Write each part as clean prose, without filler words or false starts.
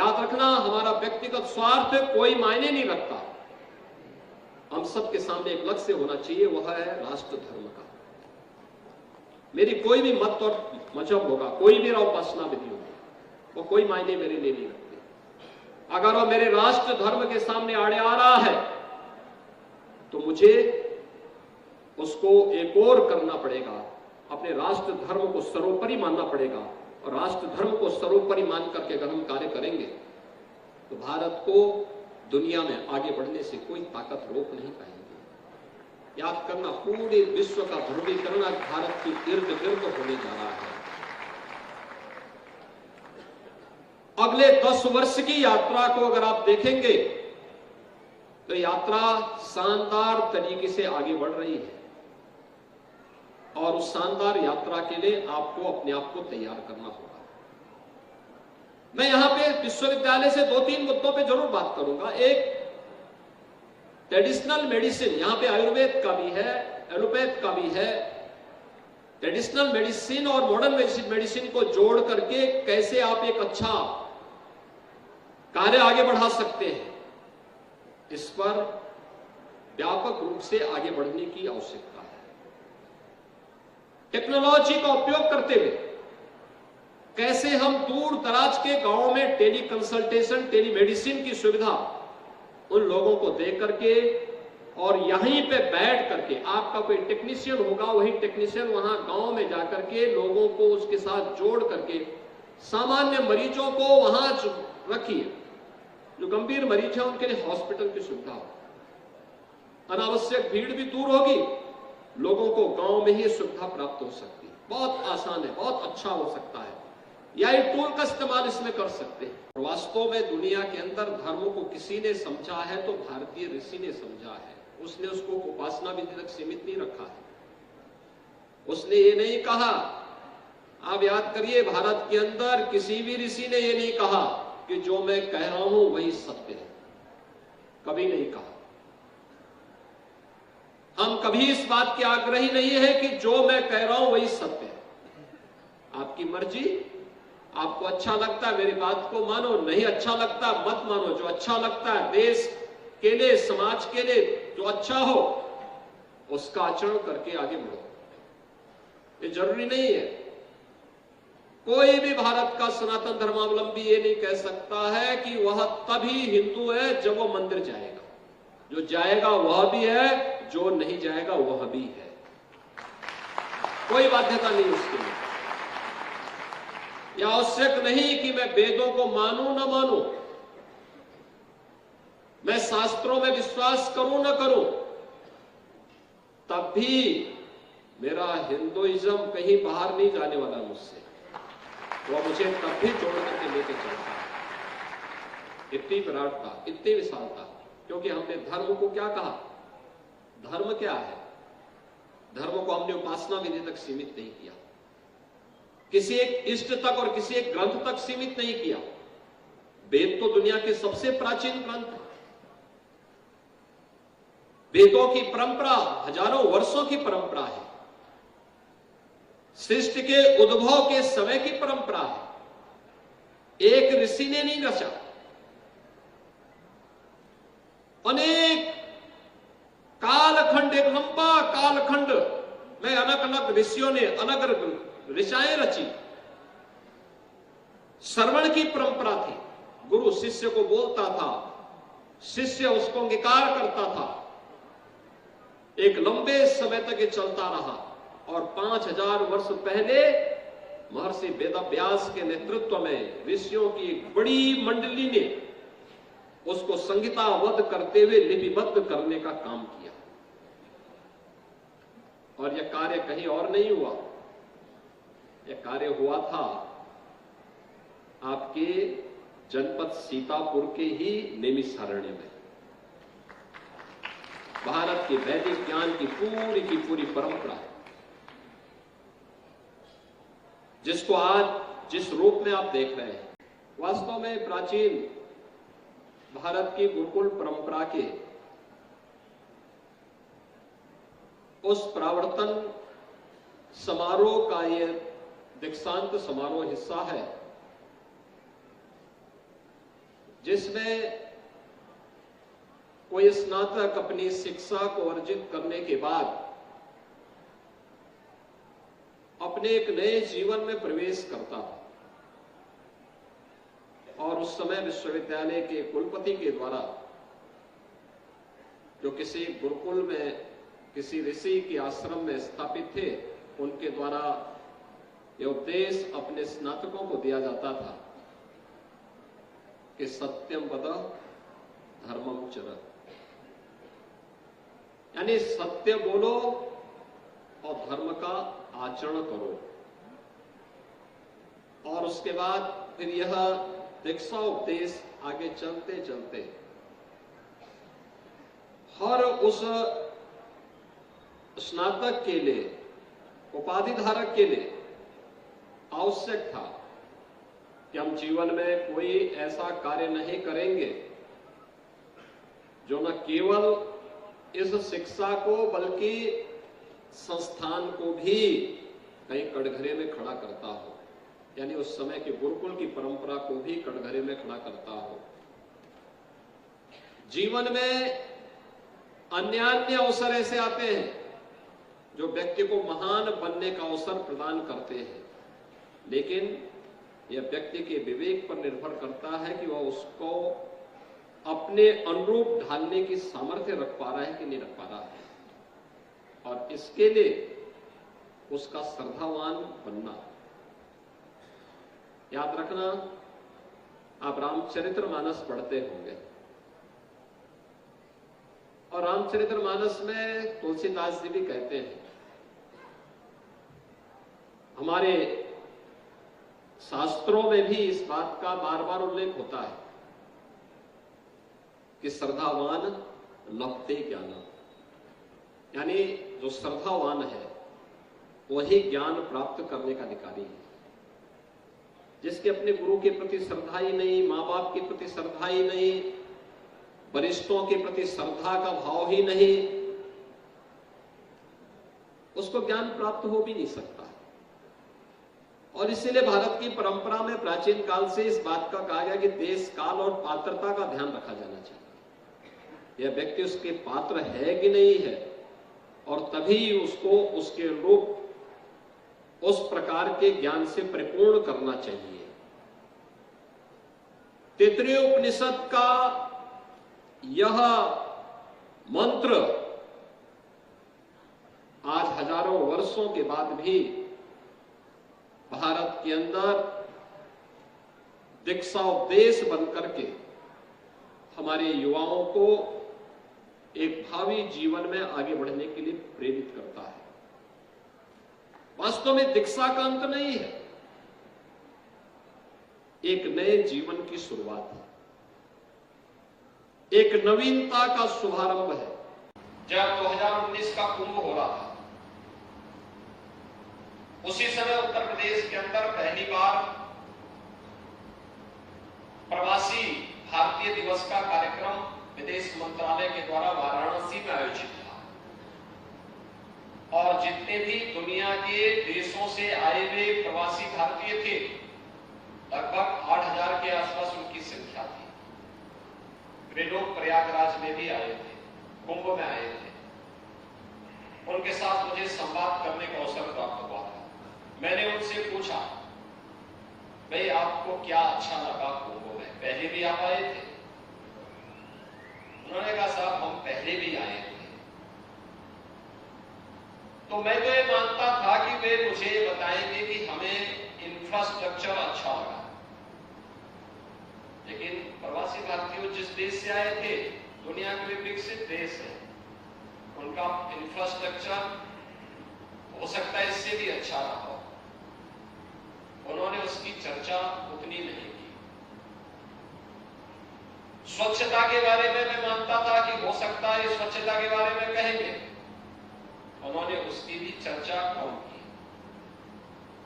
याद रखना, हमारा व्यक्तिगत स्वार्थ कोई मायने नहीं रखता। हम सबके सामने एक लक्ष्य होना चाहिए, वह है राष्ट्र धर्म का। मेरी कोई भी मत और मजहब होगा, कोई भी उपासना विधि होगी, वो कोई मायने मेरे लिए नहीं रखती। अगर वो मेरे राष्ट्र धर्म के सामने आड़े आ रहा है तो मुझे उसको एक और करना पड़ेगा, अपने राष्ट्र धर्म को सर्वोपरि मानना पड़ेगा। और राष्ट्र धर्म को सर्वोपरि मान करके अगर हम कार्य करेंगे तो भारत को दुनिया में आगे बढ़ने से कोई ताकत रोक नहीं पाएगी। याद करना, पूरे विश्व का ध्रुवीकरण आज भारत की इर्द गिर्द होने जा रहा है। अगले 10 वर्ष की यात्रा को अगर आप देखेंगे तो यात्रा शानदार तरीके से आगे बढ़ रही है और उस शानदार यात्रा के लिए आपको अपने आप को तैयार करना होगा। मैं यहां पे विश्वविद्यालय से 2-3 मुद्दों पे जरूर बात करूंगा। एक, ट्रेडिशनल मेडिसिन, यहां पे आयुर्वेद का भी है, एलोपैथ का भी है। ट्रेडिशनल मेडिसिन और मॉडर्न मेडिसिन को जोड़ करके कैसे आप एक अच्छा कार्य आगे बढ़ा सकते हैं, इस पर व्यापक रूप से आगे बढ़ने की आवश्यकता है। टेक्नोलॉजी का उपयोग करते हुए कैसे हम दूर दराज के गांवों में टेली कंसल्टेशन, टेली मेडिसिन की सुविधा उन लोगों को दे करके और यहीं पे बैठ करके, आपका कोई टेक्नीशियन होगा, वही टेक्नीशियन वहां गांव में जाकर के लोगों को उसके साथ जोड़ करके सामान्य मरीजों को वहां रखिए। जो गंभीर मरीज है उनके लिए हॉस्पिटल की सुविधा हो, अनावश्यक भीड़ भी दूर होगी, लोगों को गांव में ही सुविधा प्राप्त हो सकती है। बहुत आसान है, बहुत अच्छा हो सकता है। या ये टूल का इस्तेमाल इसमें कर सकते हैं। वास्तव में दुनिया के अंदर धर्म को किसी ने समझा है तो भारतीय ऋषि ने समझा है। उसने उसको उपासना विधि तक सीमित नहीं रखा है। उसने ये नहीं कहा, आप याद करिए, भारत के अंदर किसी भी ऋषि ने ये नहीं कहा कि जो मैं कह रहा हूं वही सत्य है, कभी नहीं कहा। हम कभी इस बात के आग्रही नहीं है कि जो मैं कह रहा हूं वही सत्य है। आपकी मर्जी, आपको अच्छा लगता है मेरी बात को मानो, नहीं अच्छा लगता मत मानो। जो अच्छा लगता है देश के लिए, समाज के लिए जो अच्छा हो उसका आचरण करके आगे बढ़ो। ये जरूरी नहीं है, कोई भी भारत का सनातन धर्मावलंबी ये नहीं कह सकता है कि वह तभी हिंदू है जब वो मंदिर जाएगा। जो जाएगा वह भी है, जो नहीं जाएगा वह भी है। कोई बाध्यता नहीं उसके लिए। यह आवश्यक नहीं कि मैं वेदों को मानूं न मानूं, मैं शास्त्रों में विश्वास करूं न करूं, तब भी मेरा हिंदुइज्म कहीं बाहर नहीं जाने वाला मुझसे, वो मुझे तब भी जोड़ करके लेके चलता है। इतनी विराटता, इतनी विशालता, क्योंकि हमने धर्म को क्या कहा? धर्म क्या है? धर्म को हमने उपासना विधि तक सीमित नहीं किया, किसी एक इष्ट तक और किसी एक ग्रंथ तक सीमित नहीं किया। वेद तो दुनिया के सबसे प्राचीन ग्रंथ है। वेदों की परंपरा हजारों वर्षों की परंपरा है, सृष्टि के उद्भव के समय की परंपरा है। एक ऋषि ने नहीं रचा, अनेक कालखंड, एक लंबा कालखंड में अलग अलग ऋषियों ने अलग अलग ऋचाएं रची। श्रवण की परंपरा थी, गुरु शिष्य को बोलता था, शिष्य उसको अंगीकार करता था। एक लंबे समय तक ये चलता रहा और 5000 वर्ष पहले महर्षि वेदव्यास के नेतृत्व में ऋषियों की एक बड़ी मंडली ने उसको संहिताबद्ध करते हुए लिपिबद्ध करने का काम किया। और यह कार्य कहीं और नहीं हुआ, यह कार्य हुआ था आपके जनपद सीतापुर के ही नैमिषारण्य में। भारत के वैदिक ज्ञान की पूरी परंपरा, जिसको आज जिस रूप में आप देख रहे हैं, वास्तव में प्राचीन भारत की गुरुकुल परंपरा के उस परावर्तन समारोह का यह दीक्षांत समारोह हिस्सा है। जिसमें कोई स्नातक अपनी शिक्षा को अर्जित करने के बाद अपने एक नए जीवन में प्रवेश करता था और उस समय विश्वविद्यालय के कुलपति के द्वारा, जो किसी गुरुकुल में किसी ऋषि के आश्रम में स्थापित थे, उनके द्वारा यह उपदेश अपने स्नातकों को दिया जाता था कि सत्यम वद धर्मम चर, यानी सत्य बोलो और धर्म का आचरण करो। और उसके बाद फिर यह दीक्षा उपदेश आगे चलते चलते हर उस स्नातक के लिए, उपाधि धारक के लिए आवश्यक था कि हम जीवन में कोई ऐसा कार्य नहीं करेंगे जो न केवल इस शिक्षा को बल्कि संस्थान को भी कहीं कटघरे में खड़ा करता हो, यानी उस समय के गुरुकुल की परंपरा को भी कटघरे में खड़ा करता हो। जीवन में अन्य अवसर ऐसे आते हैं जो व्यक्ति को महान बनने का अवसर प्रदान करते हैं, लेकिन यह व्यक्ति के विवेक पर निर्भर करता है कि वह उसको अपने अनुरूप ढालने की सामर्थ्य रख पा रहा है कि नहीं रख पा रहा है, और इसके लिए उसका श्रद्धावान बनना। याद रखना, आप रामचरितमानस पढ़ते होंगे और रामचरितमानस में तुलसीदास जी भी कहते हैं, हमारे शास्त्रों में भी इस बात का बार बार उल्लेख होता है कि श्रद्धावान लभते ज्ञान, यानी जो श्रद्धावान है वही ज्ञान प्राप्त करने का अधिकारी है। जिसके अपने गुरु के प्रति श्रद्धा ही नहीं, मां बाप के प्रति श्रद्धा ही नहीं, वरिष्ठों के प्रति श्रद्धा का भाव ही नहीं, उसको ज्ञान प्राप्त हो भी नहीं सकता। और इसीलिए भारत की परंपरा में प्राचीन काल से इस बात का कहा गया कि देश, काल और पात्रता का ध्यान रखा जाना चाहिए। यह व्यक्ति उसके पात्र है कि नहीं है, और तभी उसको उसके रूप उस प्रकार के ज्ञान से परिपूर्ण करना चाहिए। तैत्तिरीय उपनिषद का यह मंत्र आज हजारों वर्षों के बाद भी भारत के अंदर दीक्षा उपदेश बनकर के हमारे युवाओं को एक भावी जीवन में आगे बढ़ने के लिए प्रेरित करता है। वास्तव में दीक्षा का अंत नहीं है, एक नए जीवन की शुरुआत है, एक नवीनता का शुभारंभ है। जब 2019 का कुंभ हो रहा था, उसी समय उत्तर प्रदेश के अंदर पहली बार प्रवासी भारतीय दिवस का कार्यक्रम विदेश मंत्रालय के द्वारा वाराणसी में आयोजित था, और जितने भी दुनिया के देशों से आए हुए प्रवासी भारतीय थे, लगभग 8,000 के आसपास उनकी संख्या थी। वे लोग प्रयागराज में भी आए थे, कुंभ में आए थे। उनके साथ मुझे संवाद करने का अवसर प्राप्त हुआ था। मैंने उनसे पूछा, भाई आपको क्या अच्छा लगा कुंभ में, पहले भी आप आए थे? उन्होंने कहा, साहब हम पहले भी आए थे। तो मैं तो ये मानता था कि वे मुझे बताएंगे कि हमें इंफ्रास्ट्रक्चर अच्छा लगा, लेकिन प्रवासी भारतीय जिस देश से आए थे, दुनिया के लिए विकसित देश है, उनका इंफ्रास्ट्रक्चर हो सकता है इससे भी अच्छा रहा हो। उन्होंने उसकी चर्चा उतनी नहीं की। स्वच्छता के बारे में मैं मानता था कि हो सकता है स्वच्छता के बारे में कहेंगे, उन्होंने उसकी भी चर्चा कम की,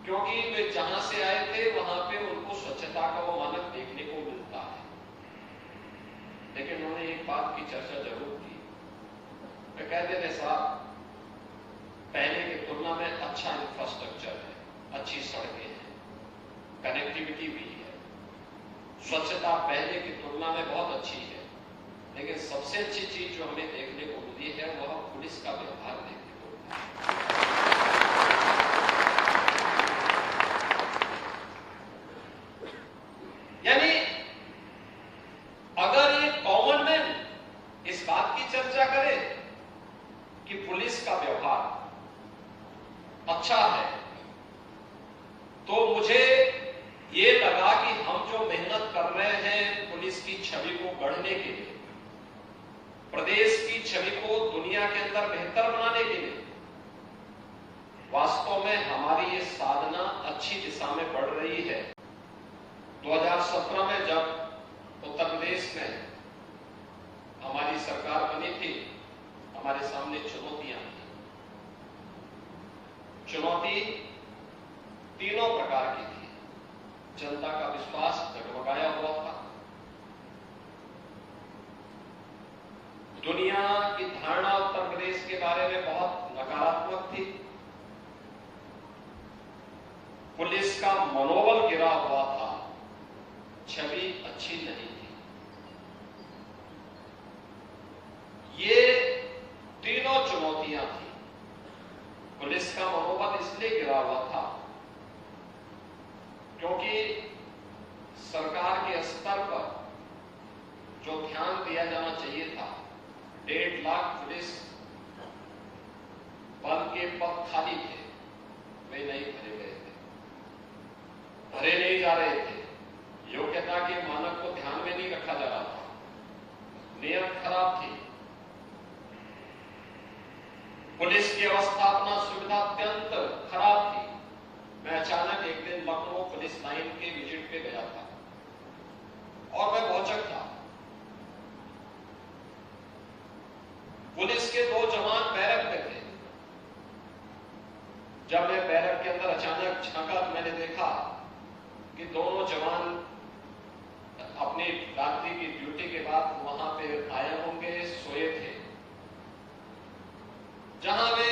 क्योंकि वे जहां से आए थे वहां पे उनको स्वच्छता का वो मानक देखने को मिलता है। लेकिन उन्होंने एक बात की चर्चा जरूर की। वे कहते थे, साहब पहले की तुलना में अच्छा इंफ्रास्ट्रक्चर है, अच्छी सड़कें हैं, कनेक्टिविटी भी है, स्वच्छता पहले की तुलना में बहुत अच्छी है, लेकिन सबसे अच्छी चीज जो हमें देखने को मिली है वह पुलिस का व्यवहार देखने को मिला। यानी अगर ये कॉमन मैन इस बात की चर्चा करे कि पुलिस का व्यवहार अच्छा है, तो मुझे ये लगा कि हम जो मेहनत कर रहे हैं पुलिस की छवि को गढ़ने के लिए, प्रदेश की छवि को दुनिया के अंदर बेहतर बनाने के लिए, वास्तव में हमारी ये साधना अच्छी दिशा में बढ़ रही है। 2017 में जब उत्तर प्रदेश में हमारी सरकार बनी थी, हमारे सामने चुनौतियां थी। चुनौती तीनों प्रकार की थी। जनता का विश्वास डगमगाया हुआ था, दुनिया की धारणा उत्तर प्रदेश के बारे में बहुत नकारात्मक थी, पुलिस का मनोबल गिरा हुआ था, छवि अच्छी नहीं थी। ये तीनों चुनौतियां थी। पुलिस का मनोबल इसलिए गिरा हुआ था क्योंकि सरकार के स्तर पर जो ध्यान दिया जाना चाहिए था, 1.5 लाख पुलिस बल के पद खाली थे, वे नहीं भरे गए थे, भरे नहीं जा रहे थे। योग्यता के मानक को ध्यान में नहीं रखा जा रहा था, नियत खराब थी, पुलिस की अवस्थापना सुविधा अत्यंत खराब थी। मैं अचानक एक दिन लखनऊ पुलिस लाइन के विजिट पे गया था और मैं भौचक था। पुलिस के 2 जवान बैरक में थे। जब मैं बैरक के अंदर अचानक झांका तो मैंने देखा कि दोनों जवान अपनी रात्रि की ड्यूटी के बाद वहां पे आए होंगे, सोए थे। जहां वे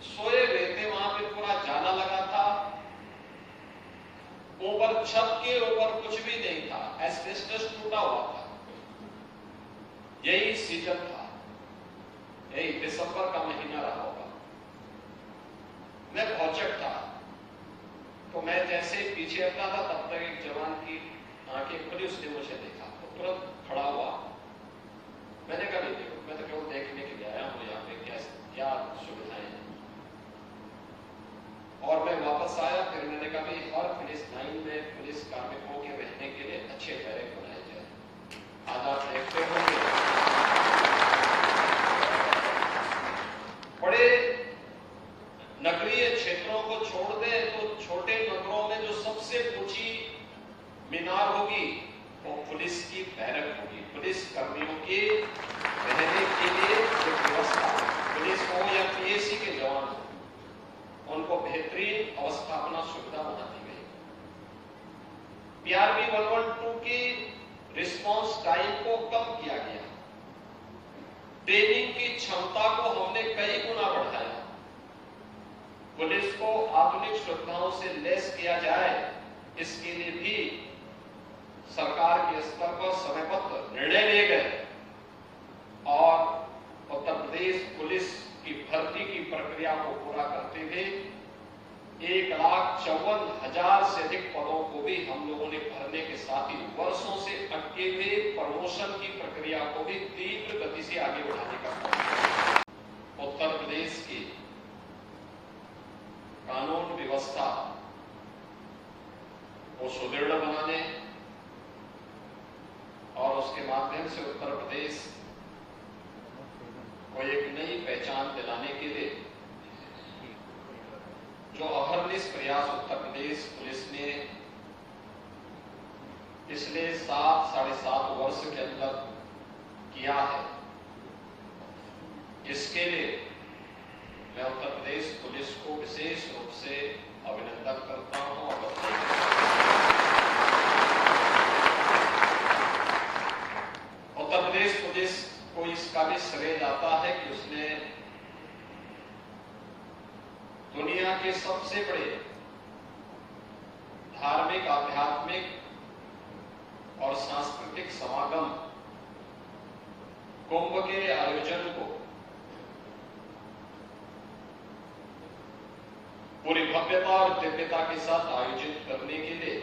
सोए हुए थे वहां पे पूरा जाला लगा था, ऊपर छत के ऊपर कुछ भी नहीं था, एस्बेस्टस टूटा हुआ था। यही सीजन था, यही दिसंबर का महीना रहा होगा। मैं भौचक था, तो मैं जैसे पीछे हटता था तब तक एक जवान की आंखें खुली, उसने मुझे देखा तो तुरंत खड़ा हुआ। मैंने कहा नहीं देखो, मैं तो केवल देखने के लिए आया हूं यहाँ पे क्या सुविधाएं हैं। और मैं वापस आया, फिर मैंने कहा भाई हर पुलिस लाइन में पुलिस कार्मिकों के रहने के लिए अच्छे बैरक बनाए जाए। आज आप देखते होंगे बड़े नगरीय क्षेत्रों को छोड़ दें तो छोटे नगरों में जो सबसे ऊंची मीनार होगी वो पुलिस की बैरक होगी। पुलिस कर्मियों के रहने के लिए जो व्यवस्था, पुलिस हो या पीएसी के जवान हो, उनको बेहतरीन अवस्थापना सुविधा बना दी गई। पीआरबी 112 की रिस्पांस टाइम को कम किया गया, ट्रेनिंग की क्षमता को हमने कई गुना बढ़ाया, पुलिस को आधुनिक सुविधाओं से लैस किया जाए, इसके लिए भी सरकार के स्तर पर समयबद्ध निर्णय लिए गए और उत्तर प्रदेश पुलिस की भर्ती की प्रक्रिया को पूरा करते हुए 1,54,000 से अधिक पदों को भी हम लोगों ने भरने के साथ ही वर्षों से अटके हुए प्रमोशन की प्रक्रिया को भी तीव्र गति से आगे बढ़ाने का काम। उत्तर प्रदेश की कानून व्यवस्था को सुदृढ़ बनाने और उसके माध्यम से उत्तर प्रदेश को एक नई पहचान दिलाने के लिए जो अहर्निश प्रयास उत्तर प्रदेश पुलिस ने पिछले 7-7.5 वर्ष के अंदर किया है, इसके लिए मैं उत्तर प्रदेश पुलिस को विशेष रूप से अभिनंदन करता हूं और उत्तर प्रदेश पुलिस को इसका भी श्रेय जाता है कि उसने दुनिया के सबसे बड़े धार्मिक आध्यात्मिक और सांस्कृतिक समागम कुंभ के आयोजन को पूरी भव्यता और दिव्यता के साथ आयोजित करने के लिए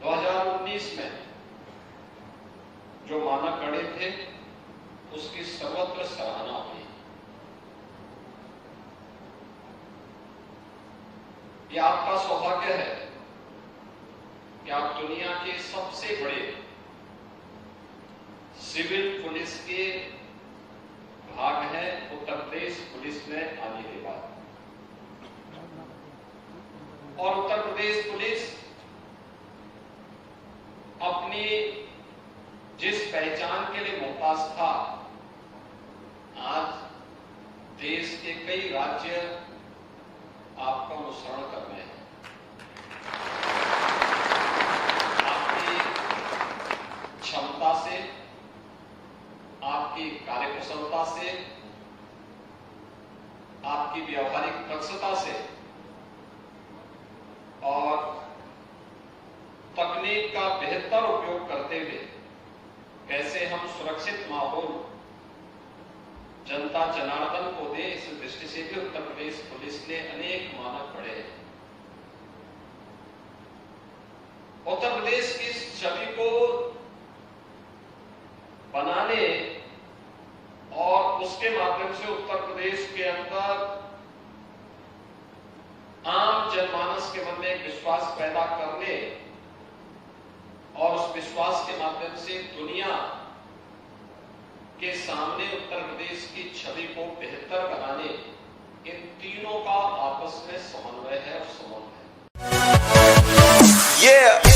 2019 में जो मानक गढ़े थे उसकी सर्वत्र सराहना हुई। यह आपका सौभाग्य है कि आप दुनिया के सबसे बड़े सिविल पुलिस के भाग है उत्तर प्रदेश पुलिस में आने के बाद। और उत्तर प्रदेश पुलिस अपनी जिस पहचान के लिए मुमताज था, आज देश के कई राज्य आपका अनुसरण कर रहे हैं। आपकी क्षमता से, आपकी कार्यकुशलता से, आपकी व्यावहारिक दक्षता से और तकनीक का बेहतर उपयोग करते हुए कैसे हम सुरक्षित माहौल जनता जनार्दन को दे, इस दृष्टि से भी उत्तर प्रदेश पुलिस ने अनेक मानक गढ़े हैं। उत्तर प्रदेश की छवि को बनाने और उसके माध्यम से उत्तर प्रदेश के अंदर आम जनमानस के मन में एक विश्वास पैदा करने और उस विश्वास के माध्यम से दुनिया के सामने उत्तर प्रदेश की छवि को बेहतर बनाने, इन तीनों का आपस में समन्वय है और संबंध है।